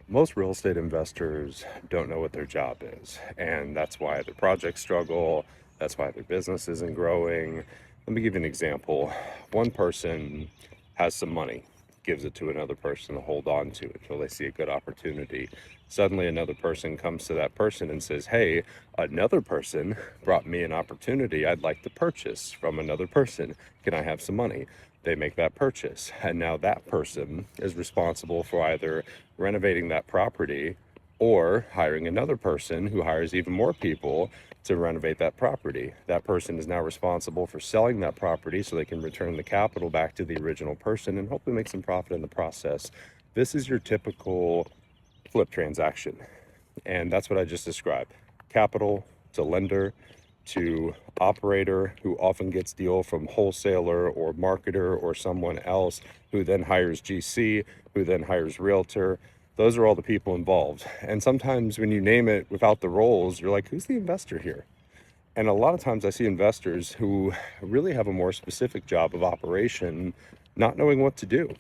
Most real estate investors don't know what their job is, and that's why their projects struggle. That's why their business isn't growing. Let me give you an example. One person has some money, gives it to another person to hold on to it until they see a good opportunity. Suddenly, another person comes to that person and says, "Hey, another person brought me an opportunity I'd like to purchase from another person. Can I have some money?" They make that purchase, and now that person is responsible for either renovating that property or hiring another person who hires even more people to renovate that property. That person is now responsible for selling that property so they can return the capital back to the original person and hopefully make some profit in the process. This is your typical flip transaction. And that's what I just described. Capital to lender to operator, who often gets deal from wholesaler or marketer or someone else, who then hires GC, who then hires realtor. Those are all the people involved. And sometimes when you name it without the roles, you're like, who's the investor here? And a lot of times I see investors who really have a more specific job of operation, not knowing what to do.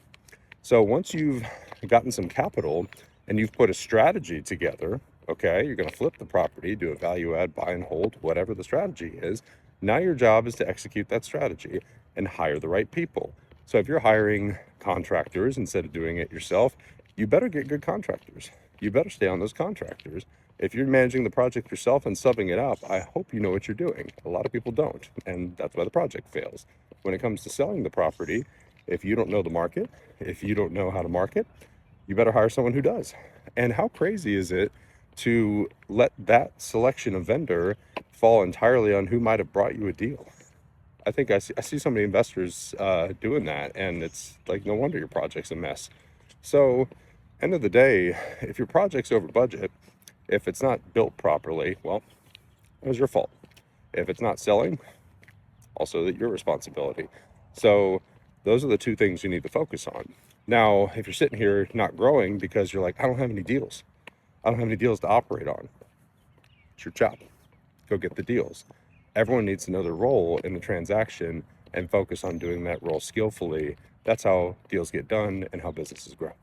So once you've gotten some capital and you've put a strategy together, okay, you're going to flip the property, do a value add, buy and hold, whatever the strategy is. Now your job is to execute that strategy and hire the right people. So if you're hiring contractors instead of doing it yourself, you better get good contractors. You better stay on those contractors. If you're managing the project yourself and subbing it up, I hope you know what you're doing. A lot of people don't, and that's why the project fails. When it comes to selling the property, if you don't know the market, if you don't know how to market, you better hire someone who does. And how crazy is it to let that selection of vendor fall entirely on who might have brought you a deal? I think I see so many investors doing that, and it's like, no wonder your project's a mess. So, end of the day, if your project's over budget, if it's not built properly, well, it was your fault. If it's not selling, also your responsibility. So those are the two things you need to focus on. Now, if you're sitting here not growing because you're like, I don't have any deals, I don't have any deals to operate on, it's your job. Go get the deals. Everyone needs to know their role in the transaction and focus on doing that role skillfully. That's how deals get done and how businesses grow.